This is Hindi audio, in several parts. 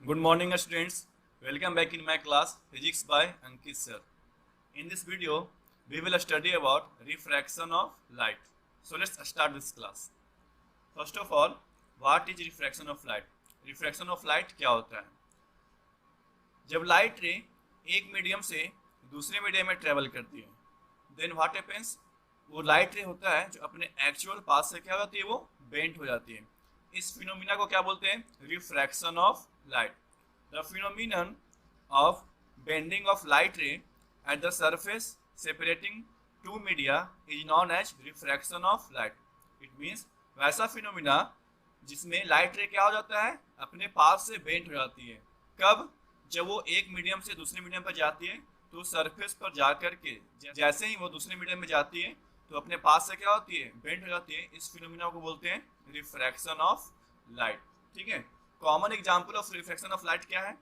Good morning students, welcome back in my class Physics by Ankit sir. In this video, we will study about refraction of light. So let's start this class. First of all, what is refraction of light? Refraction of light क्या होता है? जब लाइट रे एक मीडियम से दूसरे मीडियम में ट्रेवल करती है, देन व्हाट हैपेंस, वो लाइट रे होता है जो अपने एक्चुअल पाथ से क्या हो जाती है, वो बेंट हो जाती है. इस फिनोमिना को क्या बोलते हैं? Refraction of light. The phenomenon of bending of light ray at the surface separating two media is known as refraction of light. It means वैसा फिनोमिना जिसमें लाइट रे क्या हो जाता है, अपने पाथ से बेंट हो जाती है. कब? जब वो एक मीडियम से दूसरे मीडियम पर जाती है तो सरफेस पर जाकर के जैसे ही वो दूसरे मीडियम में जाती है तो अपने पास से क्या होती है, बेंट हो जाती है. इस फिनोमिना को बोलते हैं रिफ्रैक्शन ऑफ लाइट. ठीक है. Common example of refraction of light क्या है?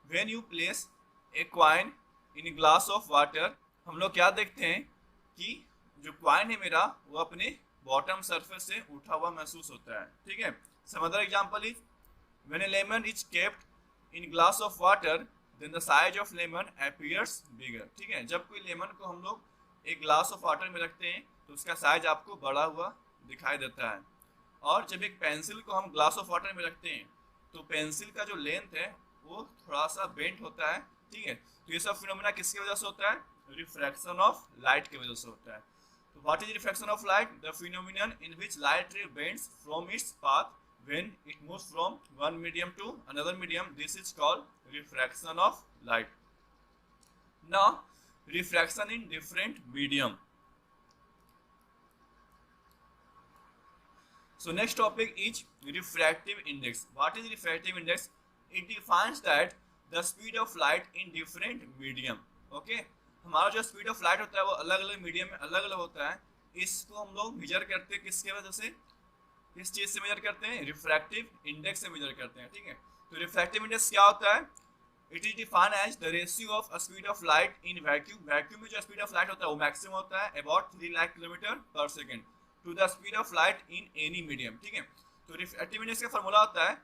When you place a coin in glass of water, हम लोग क्या देखते हैं कि जो कॉइन है मेरा वो अपने बॉटम सरफेस से उठा हुआ महसूस होता है. ठीक है. Some other example is when a lemon is kept in glass of water then the size of lemon appears bigger. ठीक है. जब कोई लेमन को हम लोग एक ग्लास ऑफ वाटर में रखते हैं तो उसका साइज आपको बड़ा हुआ दिखाई देता है. और जब एक पेंसिल को हम ग्लास ऑफ वाटर में रखते हैं तो पेंसिल का जो लेंथ है वो थोड़ा सा बेंट होता है. ठीक है. तो ये सब फिनोमेना किसकी वजह से होता है? रिफ्रैक्शन ऑफ लाइट की वजह से होता है. तो what is refraction of light? The phenomenon in which light ray bends from its path when it moves from one medium to another medium. This is called refraction of light. Now refraction in different medium. So next topic is refractive index. What is refractive index? It defines that the speed of light in different medium. Okay, हमारा जो स्पीड ऑफ लाइट होता है वो अलग अलग मीडियम में अलग अलग होता है. इसको हम लोग मेजर करते हैं किसके वजह से? किस चीज से मेजर करते हैं? रिफ्रैक्टिव इंडेक्स से मेजर करते हैं. ठीक है. तो रिफ्रैक्टिव इंडेक्स क्या होता है? It is defined as the ratio of speed of light in vacuum. Vacuum में जो स्पीड ऑफ लाइट होता है वो मैक्सिमम होता है about 3 lakh kilometre per second to the speed of light in any medium. ठीक है. तो रिफ्रैक्टिव इंडेक्स का फॉर्मूला होता है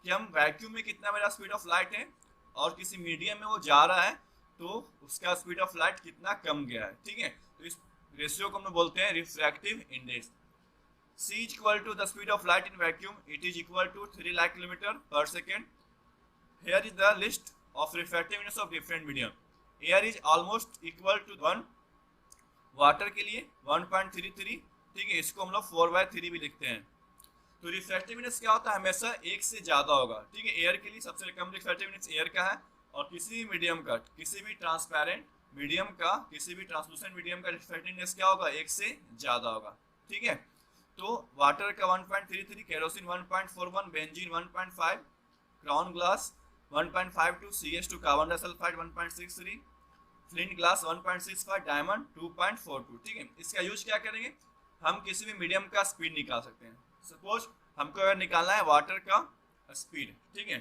कि हम वैक्यूम में कितना मेरा स्पीड ऑफ लाइट है और किसी मीडियम में वो जा रहा है तो उसका स्पीड ऑफ लाइट कितना कम गया है. ठीक है. तो इस रेशियो को हम बोलते हैं refractive index. C is equal to the speed of light in vacuum. It is equal to 3 lakh kilometer per second. Here is the list of refractive index of different medium. Air is almost equal to 1. Water के लिए 1.33. ठीक है. इसको हम लोग 4/3 भी लिखते हैं. तो रिफ्रैक्टिव इंडेक्स क्या होता है? हमेशा एक से ज्यादा होगा. ठीक है. एयर के लिए सबसे कम रिफ्रैक्टिव इंडेक्स एयर का है और किसी भी मीडियम का, किसी भी ट्रांसपेरेंट मीडियम का, किसी भी ट्रांसलूसेंट मीडियम का रिफ्रैक्टिव इंडेक्स क्या होगा? एक से ज्यादा होगा. ठीक है. तो वाटर का 1.33, kerosene 1.41, benzene 1.5, crown glass 1.52, CH2 carbon disulphide 1.63, flint glass 1.65, diamond 2.42. ठीक है. इसका यूज क्या करेंगे? हम किसी भी मीडियम का स्पीड निकाल सकते हैं. सपोज हमको अगर निकालना है वाटर का स्पीड. ठीक है.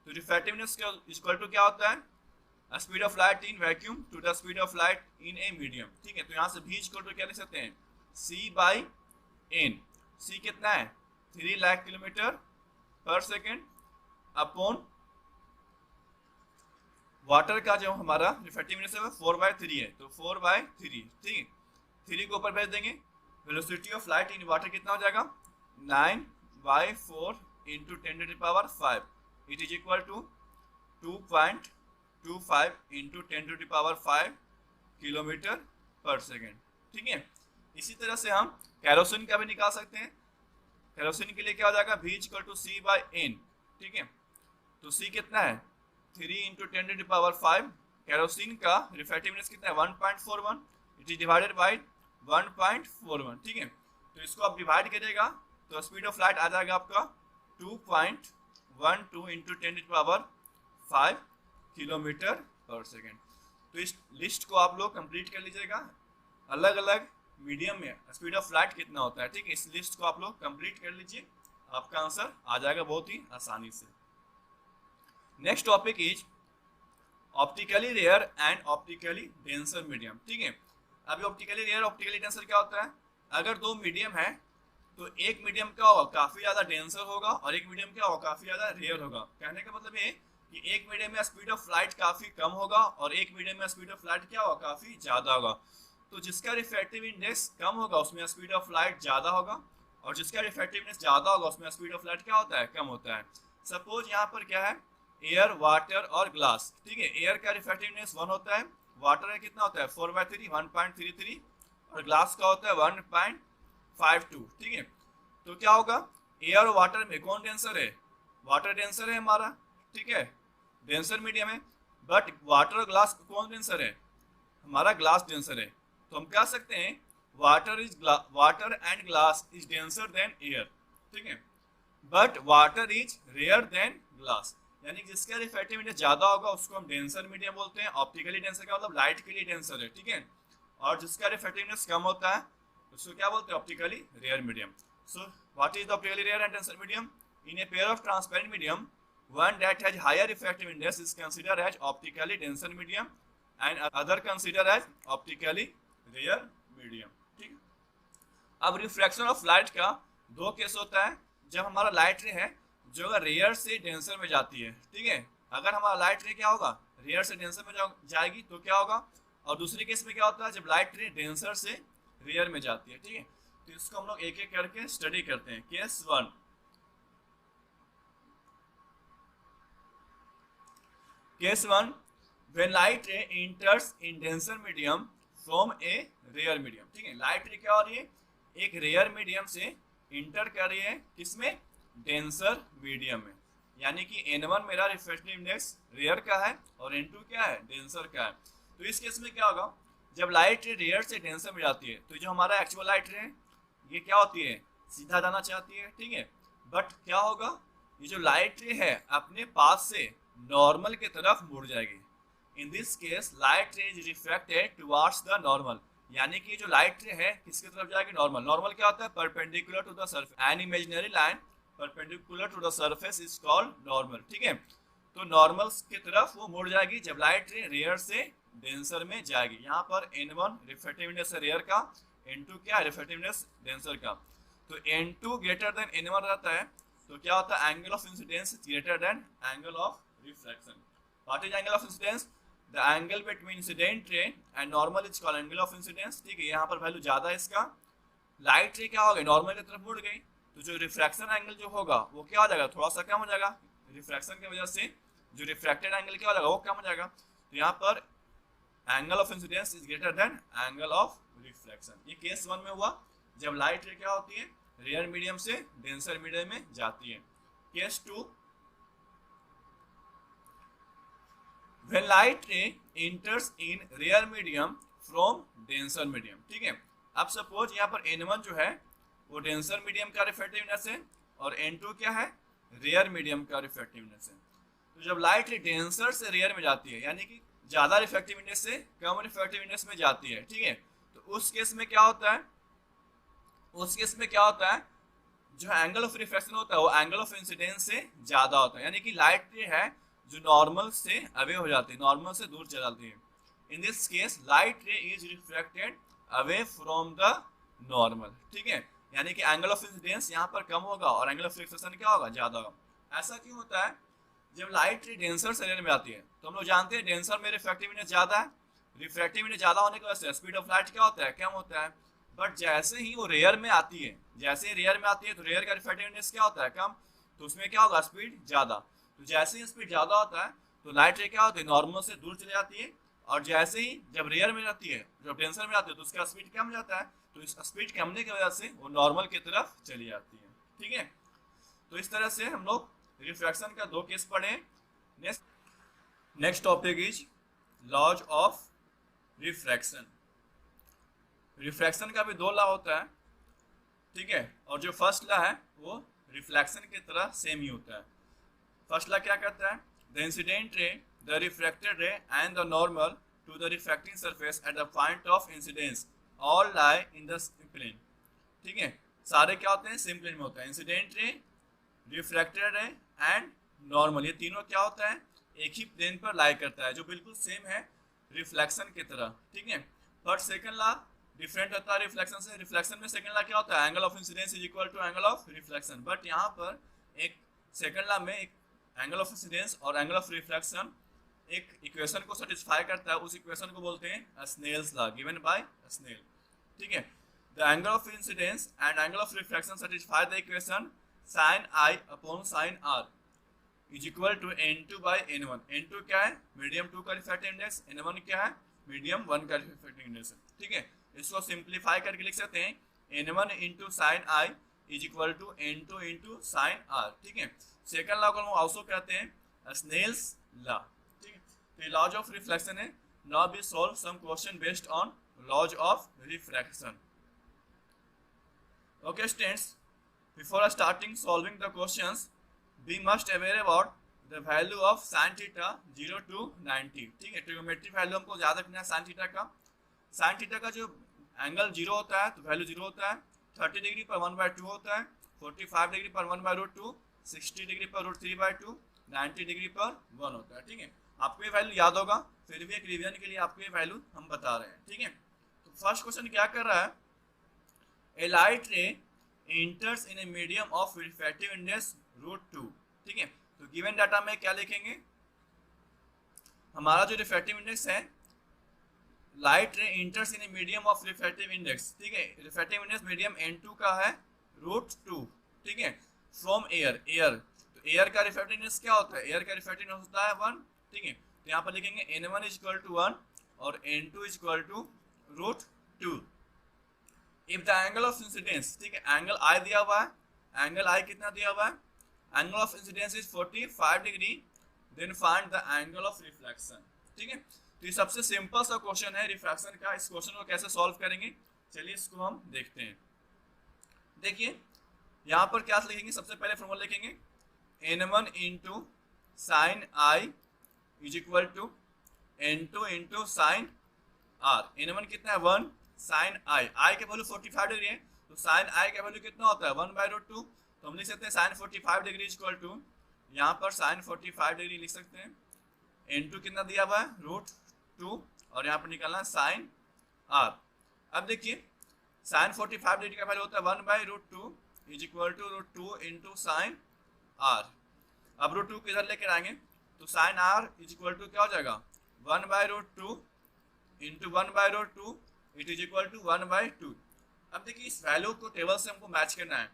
तो रिफ्रैक्टिव इंडेक्स इक्वल टू क्या होता है? Speed of light in vacuum to the speed of light in a medium. ठीक है. तो यहाँ से भी इक्वल टू क्या लिख सकते हैं? C/N. C कितना है? 3 lakh kilometre per second upon water का जो हमारा रिफ्रैक्टिव इंडेक्स है 4/3 है तो 4/3. ठीक है. 3 को ऊपर भेज देंगे. Velocity of light in water कितना हो जाएगा? 9/4 into 10⁵. It is equal to 2.25 into 10⁵ kilometre per second. ठीक है. इसी तरह से हम कैरोसिन का भी निकाल सकते हैं. कैरोसिन के लिए क्या हो जाएगा? V = C/N. ठीक है. तो C कितना है? 3 इंटू 10⁵. कैरोसिन का रिफ्रैक्टिव इंडेक्स कितना है? 1.41. It is divided by 1.41. ठीक है. तो इसको आप डिवाइड करिएगा तो स्पीड ऑफ लाइट आ जाएगा आपका 2.12 इंटू 10⁵ किलोमीटर पर सेकेंड. तो इस लिस्ट को आप लोग कंप्लीट कर लीजिएगा. अलग अलग मीडियम में स्पीड ऑफ लाइट कितना होता है. ठीक है. इस लिस्ट को आप लोग कंप्लीट कर लीजिए, आपका आंसर आ जाएगा बहुत ही आसानी से. Next topic is optically rare and optically denser medium. ठीक है. अभी ऑप्टिकली रेयर ऑप्टिकली डेंसर क्या होता है? अगर दो मीडियम है तो एक मीडियम क्या होगा? काफी ज्यादा डेंसर होगा और एक मीडियम क्या होगा? काफी ज्यादा रेयर होगा. कहने का मतलब ये कि एक मीडियम में स्पीड ऑफ लाइट काफी कम होगा और एक मीडियम में स्पीड ऑफ लाइट क्या होगा, काफी ज्यादा होगा। तो जिसका रिफ्रैक्टिव इंडेक्स कम होगा उसमें स्पीड ऑफ लाइट ज्यादा होगा, और जिसका रिफ्रैक्टिवनेस ज्यादा होगा उसमें स्पीड ऑफ लाइट क्या होता है, कम होता है। सपोज यहाँ पर क्या है, एयर, वाटर और ग्लास, ठीक है। एयर का रिफ्रैक्टिवनेस 1 होता है, वाटर का कितना होता है 4/3 1.33, और ग्लास का होता है 1.52, ठीक है। तो क्या होगा, एयर और वाटर में कौन डेंसर है, वाटर डेंसर है हमारा, ठीक है, डेंसर मीडियम है। बट वाटर और ग्लास कौन डेंसर है, हमारा ग्लास डेंसर है। तो हम कह सकते हैं water and glass is denser than air, ठीक है, but water is rare than glass. यानी जिसका रिफ्रैक्टिव इंडेक्स ज्यादा होगा उसको हम डेंसर मीडियम बोलते हैं। ऑप्टिकली डेंसर का मतलब लाइट के लिए डेंसर है, ठीक है। और जिसका रिफ्रैक्टिव इंडेक्स कम होता है उसको क्या बोलते हैं, optically rare medium. So what is the optically rare and denser medium? In a pair of transparent medium, one that has higher refractive index is considered as optically denser medium and other considered as optically rare medium, ठीक है। अब रिफ्रैक्शन ऑफ लाइट का दो केस होता है। जब हमारा लाइट रे है जो अगर रेयर से डेंसर में जाती है, ठीक है, अगर हमारा लाइट रे क्या होगा, रेयर से डेंसर में जाएगी तो क्या होगा, और दूसरी केस में क्या होता है जब लाइट रे डेंसर से रेयर में जाती है, ठीक है। तो इसको हम लोग एक एक करके स्टडी करते हैं। Case 1, Case 1, when light ray enters in denser medium from a rare medium, ठीक है। लाइट रे क्या हो रही है, एक रेयर मीडियम से इंटर कर रही है किसमें, डेंसर मीडियम में। यानी कि N1 मेरा रिफ्रैक्टिव इंडेक्स रेयर का है और N2 क्या है, डेंसर का है। तो इस केस में क्या होगा, जब लाइट रे रेयर से डेंसर में जाती है तो जो हमारा एक्चुअल लाइट रे है ये क्या होती है, सीधा जाना चाहती है, ठीक है। बट क्या होगा, ये जो लाइट रे है अपने पास से नॉर्मल की तरफ मुड़ जाएगी। इन दिस केस लाइट रे is refracted towards the normal, यानी कि जो लाइट रे है किसकी तरफ जाएगी, नॉर्मल। नॉर्मल क्या होता है, perpendicular to the surface, an imaginary line perpendicular to the surface is called normal, ठीक है। तो नॉर्मल की तरफ वो मुड़ जाएगी जब लाइट रे रेयर से डेंसर में जाएगी। यहाँ पर N1 रिफ्रैक्टिव इंडेक्स है रेयर का, N2 क्या है, रिफ्रैक्टिव इंडेक्स डेंसर का। तो N2 ग्रेटर देन N1 रहता है तो क्या होता है, angle of incidence is greater than angle of refraction. What is angle of incidence? The angle between incident ray and normal is called angle of incidence, ठीक है। यहाँ पर वैल्यू ज्यादा है इसका। लाइट रे क्या हो गई, नॉर्मल की तरफ मुड़ गई तो जो रिफ्रैक्शन एंगल जो होगा वो क्या हो जाएगा, थोड़ा सा कम हो जाएगा। रिफ्रैक्शन की वजह से जो रिफ्रैक्टेड एंगल क्या हो जाएगा, वो कम हो जाएगा। तो यहाँ पर angle of incidence is greater than angle of refraction. ये केस 1 में हुआ जब लाइट रे क्या होती है, रेयर मीडियम से डेंसर मीडियम में जाती है। Case 2, when light ray enters in rare medium from denser medium, ठीक है। अब सपोज यहाँ पर N1 जो है वो डेंसर मीडियम का रिफ्रैक्टिवनेस है और N2 क्या है, रेयर मीडियम का रिफ्रैक्टिवनेस है। तो जब लाइट रे डेंसर से रेयर में जाती है यानी कि ज्यादा रिफ्रैक्टिव इंडेक्स से कम रिफ्रैक्टिव इंडेक्स में जाती है, ठीक है। तो उस केस में क्या होता है, उस केस में क्या होता है, जो एंगल ऑफ रिफ्रैक्शन होता है वो एंगल ऑफ इंसिडेंस से ज्यादा होता है। यानी कि लाइट रे है जो नॉर्मल से अवे हो जाती है, नॉर्मल से दूर चल जाती है। इन दिस केस लाइट रे is refracted away from the normal, ठीक है। यानी कि एंगल ऑफ इंसिडेंस यहाँ पर कम होगा और एंगल ऑफ रिफ्रैक्शन क्या होगा, ज्यादा होगा। ऐसा क्यों होता है, जब लाइट रे डेंसर से रेयर में आती है तो हम लोग जानते हैं डेंसर में रिफ्रैक्टिव इंडेक्स ज्यादा है। रिफ्रैक्टिव इंडेक्स ज्यादा होने की वजह से स्पीड ऑफ लाइट क्या होता है, कम होता है। बट जैसे ही वो रेयर में आती है, जैसे ही रेयर में आती है तो रेयर का रिफ्रैक्टिव इंडेक्स क्या होता है, कम। तो उसमें क्या होगा, स्पीड ज्यादा। तो जैसे ही स्पीड ज्यादा होता है तो लाइट रे क्या होती है, नॉर्मल से दूर चली जाती है। और जैसे ही जब रेयर में जाती है, जब डेंसर में आती है तो उसका स्पीड कम जाता है। तो इस स्पीड कमने की वजह से वो नॉर्मल की तरफ चली जाती है, ठीक है। तो इस तरह से हम लोग रिफ्रैक्शन का दो केस पढ़े। Next topic is laws of refraction. Refraction का भी दो लॉ होता है, ठीक है। और जो फर्स्ट लॉ है वो रिफ्लेक्शन की तरह सेम ही होता है। फर्स्ट लॉ क्या कहता है, the incident ray, the refracted ray and the normal to the refracting surface at the point of incidence all lie in the plane, ठीक है। सारे क्या होते हैं, सेम प्लेन में होता है। Incident ray, refracted ray and normal, ये तीनों क्या होता है, एक ही प्लेन पर लाई करता है, जो बिल्कुल सेम है रिफ्लेक्शन की तरह, ठीक है। बट सेकंड लॉ डिफरेंट होता है रिफ्लेक्शन से। रिफ्लेक्शन में सेकंड लॉ क्या होता है, angle of incidence is equal to angle of reflection. But यहाँ पर एक सेकंड लॉ में एक एंगल ऑफ इंसिडेंस और एंगल ऑफ रिफ्लेक्शन एक इक्वेशन को सेटिस्फाई करता है, उस इक्वेशन को बोलते हैं Snell's law given by Snell. ठीक है, the angle of incidence and angle of reflection satisfy the equation sin i upon sin r is equal to n2 by n1। n2 क्या है? मीडियम 2 का रिफ्रैक्टिव इंडेक्स। n1 क्या है? मीडियम 1 का रिफ्रैक्टिव इंडेक्स। ठीक है, इसको सिंप्लीफाई करके लिख सकते हैं n1 into sine I is equal to n2 into sine R. ठीक है, सेकंड लॉ को हम ऑल्सो कहते हैं स्नेल्स लॉ। ठीक है, तो लॉज ऑफ रिफ्लेक्शन है। Now we solve some question based on laws of refraction. Okay students, before starting solving the questions we must aware about the value of sin theta 0 to 90। ठीक है, ट्रिग्नोमेट्रिक वैल्यू हमको याद रखना है sin थीटा का। sin थीटा का जो एंगल 0 होता है तो वैल्यू 0 होता है, 30 डिग्री पर 1/2 होता है, 45 डिग्री पर 1/√2, 60 डिग्री पर √3/2, 90 डिग्री पर 1 होता है। ठीक है, आपको ये वैल्यू याद होगा, फिर भी एक रिवीजन के लिए आपको ये वैल्यू हम बता रहे हैं। ठीक है, तो फर्स्ट क्वेश्चन क्या कर रहा है? ए लाइट रे enters in a medium of refractive index √2। ठीक है, तो गिवन डाटा में क्या लिखेंगे? हमारा जो रिफ्रैक्टिव इंडेक्स है, light ray enters in a medium of refractive index. ठीक है, रिफ्रैक्टिव इंडेक्स मीडियम n2 का है √2। ठीक है, फ्रॉम एयर। एयर, तो एयर का रिफ्रैक्टिव इंडेक्स क्या होता है? एयर का रिफ्रैक्टिव इंडेक्स होता है 1। ठीक है, तो यहाँ पर लिखेंगे n1 इज इक्वल टू 1 और n2 is equal to √2। If the angle of incidence, ठीक है, एंगल आई दिया हुआ है, एंगल आई कितना दिया हुआ है? Angle of incidence is 45 degree, then find the angle of reflection. ठीक है, तो ये सबसे सिंपल सा क्वेश्चन है रिफ्लेक्शन का। इस क्वेश्चन को कैसे सॉल्व करेंगे, चलिए इसको हम देखते हैं। देखिए यहाँ पर क्या लिखेंगे? सबसे पहले फॉर्मूला लिखेंगे n1 into sine I is equal to n2 into sine R. n1 कितना है? 1। साइन आई, आई के वैल्यू 45 डिग्री है, तो साइन आई का वैल्यू कितना होता है? 1/√2। तो हम लिख सकते हैं sine 45 degree is equal to, यहाँ पर साइन 45 डिग्री लिख सकते हैं। n2 कितना दिया हुआ है? √2, और यहाँ पर निकालना है साइन आर। अब देखिए साइन 45 डिग्री का वैल्यू होता है 1/√2 is equal to √2 into sine R. अब √2 किधर लेकर आएंगे? तो sine R is equal to क्या हो जाएगा? 1/√2 into 1/√2 it is equal to 1/2। अब देखिए इस वैल्यू को टेबल से हमको मैच करना है।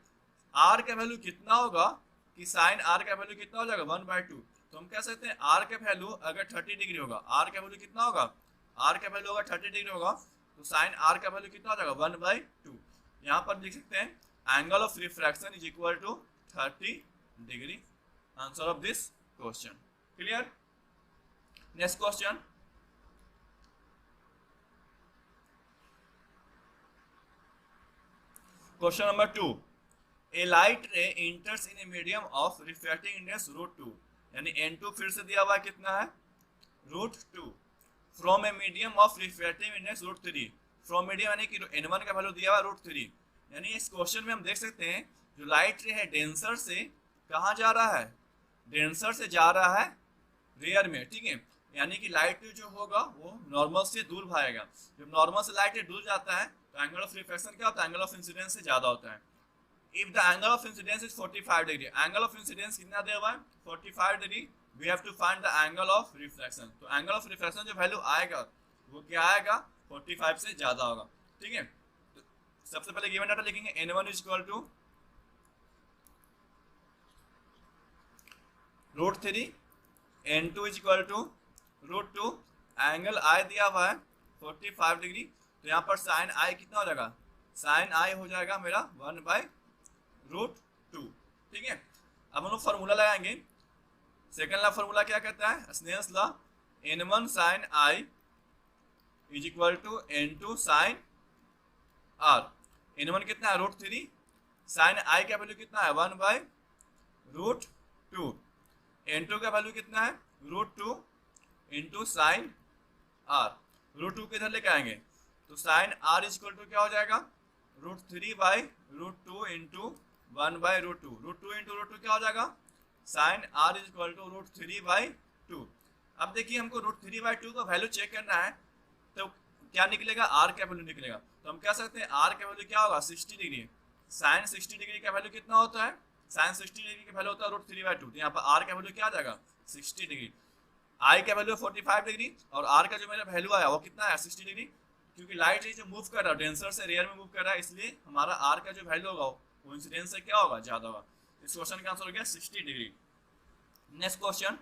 आर का वैल्यू कितना होगा कि साइन आर का वैल्यू कितना हो जाएगा? 1/2। तो हम कह सकते हैं आर का वैल्यू अगर 30 डिग्री होगा, आर का वैल्यू कितना होगा? आर का वैल्यू अगर 30 डिग्री होगा तो साइन आर का वैल्यू कितना हो जाएगा? 1/2। यहाँ पर लिख सकते हैं angle of refraction is equal to 30 degree. Answer of this question. Clear? Next question. Question number 2, a light ray enters in a medium of refractive index √2, यानी n2 फिर से दिया हुआ कितना है? √2, from A medium of refractive index √3। From medium यानी कि n1 का वैल्यू दिया हुआ √3। यानी इस क्वेश्चन में हम देख सकते हैं जो लाइट रे है डेंसर से कहाँ जा रहा है? डेंसर से जा रहा है रेयर में। ठीक है, यानी कि लाइट जो होगा वो नॉर्मल से दूर भागेगा। जब नॉर्मल से लाइट दूर जाता है तो एंगल ऑफ रिफ्लेक्शन क्या होता है? एंगल ऑफ इंसिडेंस से ज्यादा होता है। If the angle of incidence is 45 degree, angle of incidence कितना दिया हुआ है? 45 degree. We have to find the angle of reflection. तो एंगल ऑफ रिफ्लेक्शन जो वैल्यू आएगा वो क्या आएगा? 45 से ज्यादा होगा। ठीक है, तो सबसे पहले गिवन डाटा लिखेंगे n1 is equal to √3, n2 is equal to √2, angle i दिया हुआ है 45 डिग्री। तो यहाँ पर साइन आई कितना हो जाएगा? साइन आई हो जाएगा मेरा 1/√2। ठीक है, अब हम लोग फॉर्मूला लगाएंगे। सेकंड ला फॉर्मूला क्या कहता है? Snell's law, n1 sine I is equal to n2 sine R. n1 कितना है? √3, साइन आई का वैल्यू कितना है? 1/√2, n2 का वैल्यू कितना है? √2 इंटू साइन आर। √2 किधर लेके आएंगे? तो sine R is equal to क्या हो जाएगा? √3/√2 इंटू 1/√2। √2 इंटू √2 क्या हो जाएगा? Sine R is equal to √3/2। अब देखिए हमको √3/2 का वैल्यू चेक करना है, तो क्या निकलेगा? आर का वैल्यू निकलेगा। तो हम कह सकते हैं आर का वैल्यू क्या होगा? 60 डिग्री। साइन 60 डिग्री का वैल्यू कितना होता है? साइन 60 डिग्री का वैल्यू होता है √3/2, तो यहाँ पर आर का वैल्यू क्या आ जाएगा 60 डिग्री, आई का वैल्यू 45 डिग्री और आर का जो मेरा वैल्यू आया वो कितना है 60 डिग्री, क्योंकि लाइट जो मूव कर रहा है डेंसर से रेयर में मूव कर रहा है, इसलिए हमारा आर का जो वैल्यू होगा वो इंसिडेंस से क्या होगा ज़्यादा होगा। इस क्वेश्चन का आंसर हो गया 60 degree. Next question,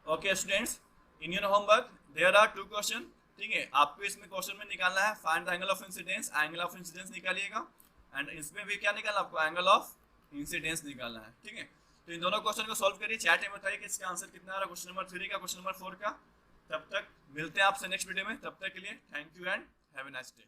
okay students, in your homework there are 2 question, ठीक है। आपको इसमें क्वेश्चन में निकालना है find the angle of incidence, angle of incidence निकालिएगा, एंड इसमें भी क्या निकालना आपको एंगल ऑफ इंसिडेंस निकालना है, ठीक है। तो इन दोनों क्वेश्चन को सॉल्व करिए, चैट में बताइए कि इसका आंसर कितना आ रहा है, क्वेश्चन नंबर 3 का, क्वेश्चन नंबर 4 का। तब तक मिलते हैं आपसे नेक्स्ट वीडियो में, तब तक के लिए thank you and have a nice day.